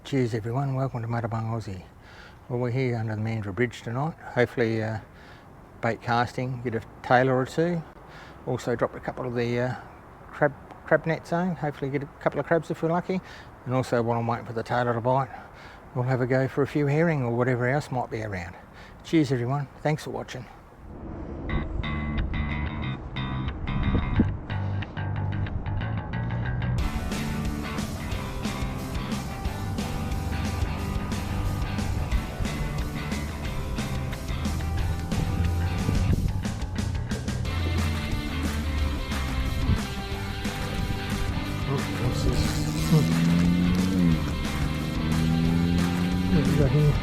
Cheers everyone, welcome to Motorbung Aussie. Well, we're here under the Mandurah Bridge tonight. Hopefully bait casting, get a tailor or two. Also dropped a couple of the crab net zone, hopefully get a couple of crabs if we're lucky. And also while I'm waiting for the tailor to bite, we'll have a go for a few herring or whatever else might be around. Cheers everyone, thanks for watching. What's this? What have we got here?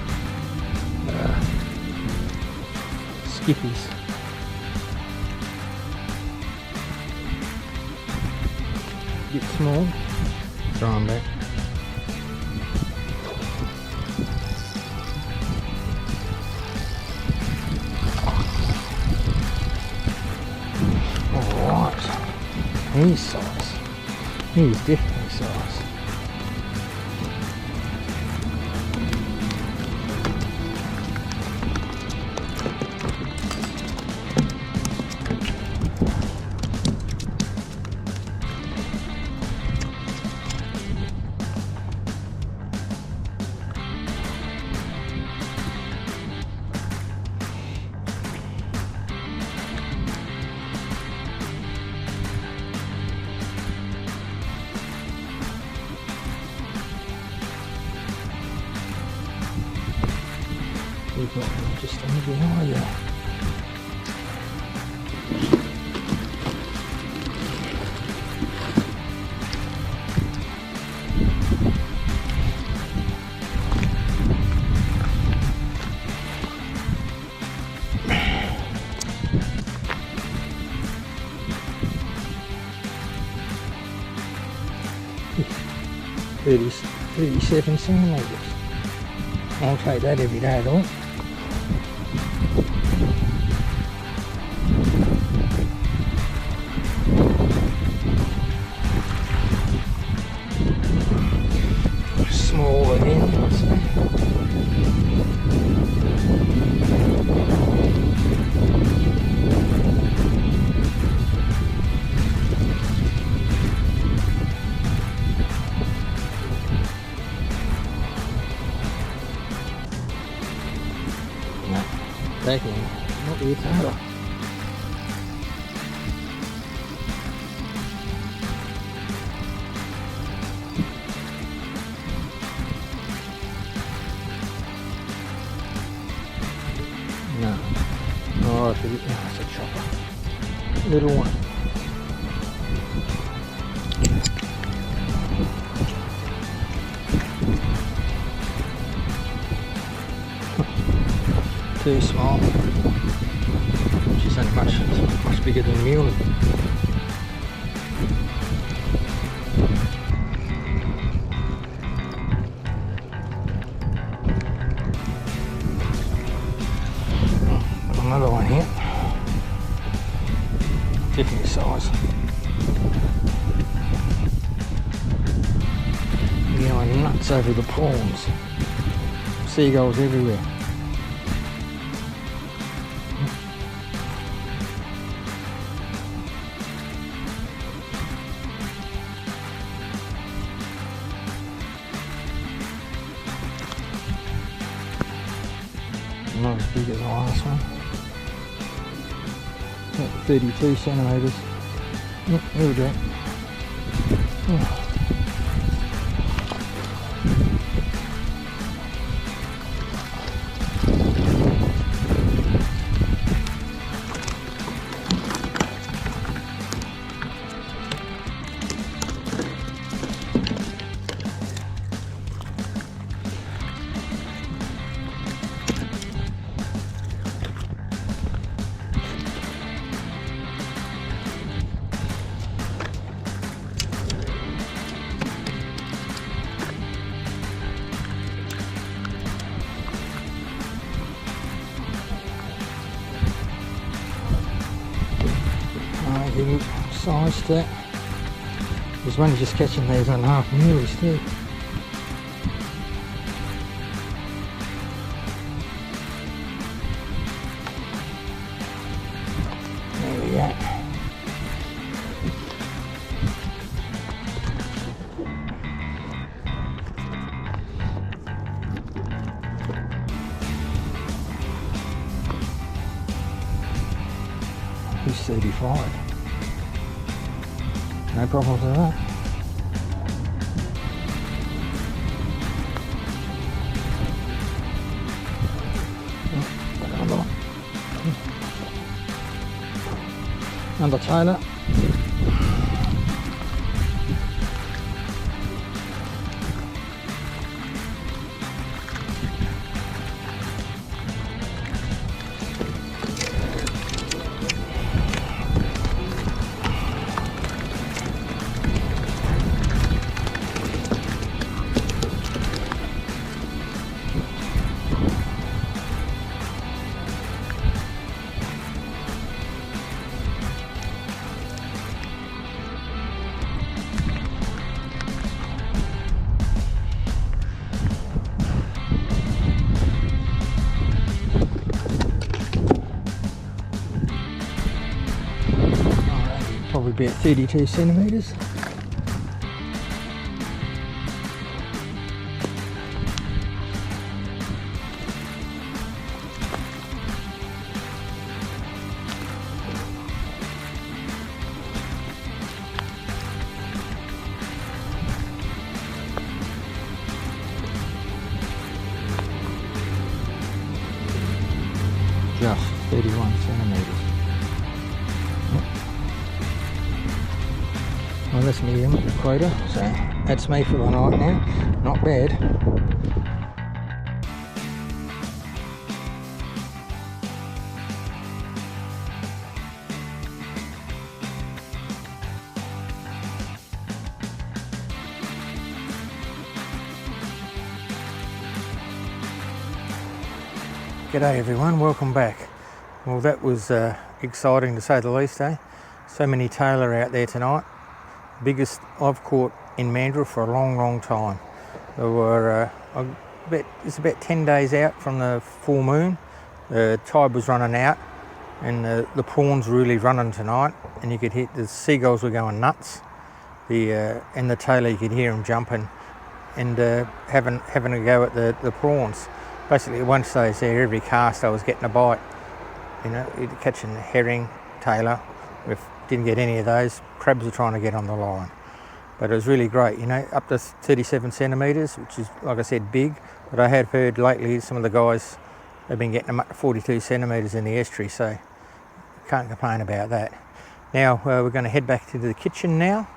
Skippies. Bit small. Throw them back. Alright. He's size. He's definitely size. We've got them just on the behind there. Yeah. 37 centimetres. I'll take that every day though. Small again, no, taking not the tailor. No. Oh, I forget. Oh, it's a chopper. Little one. Too small. She's only much bigger than a muley. Another one here, different size. Going nuts over the prawns. Seagulls everywhere. Not as big as the last one. 32 centimetres. Yep, there we go. Oh. Getting size to that. There's one just catching these on half muleys too. 35. No problems with that. Another tailor. Probably about 32 centimetres. Just 31 centimetres. Well, that's me quota, so that's me for the night now. Not bad. G'day everyone, welcome back. Well, that was exciting to say the least, eh? So many tailor out there tonight. Biggest I've caught in Mandurah for a long time. There were it's about 10 days out from the full moon. The tide was running out and the prawns were really running tonight, and you could hear the seagulls were going nuts. And the tailor, you could hear them jumping and having a go at the prawns. Basically, once they was there, every cast I was getting a bite. You know, catching herring, tailor. Didn't get any of those. Crabs were trying to get on the line, but it was really great, you know, up to 37 centimetres, which is, like I said, big. But I have heard lately some of the guys have been getting them up to 42 centimetres in the estuary, so can't complain about that. Now we're going to head back to the kitchen now.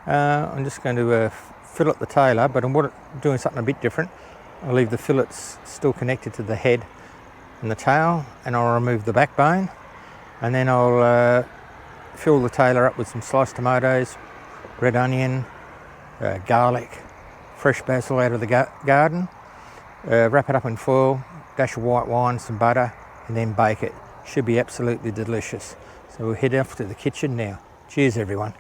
I'm just going to fillet the tailor, but I'm doing something a bit different. I'll leave the fillets still connected to the head and the tail, and I'll remove the backbone, and then I'll fill the tailor up with some sliced tomatoes, red onion, garlic, fresh basil out of the garden, wrap it up in foil, dash of white wine, some butter, and then bake it. Should be absolutely delicious. So we'll head off to the kitchen now. Cheers everyone.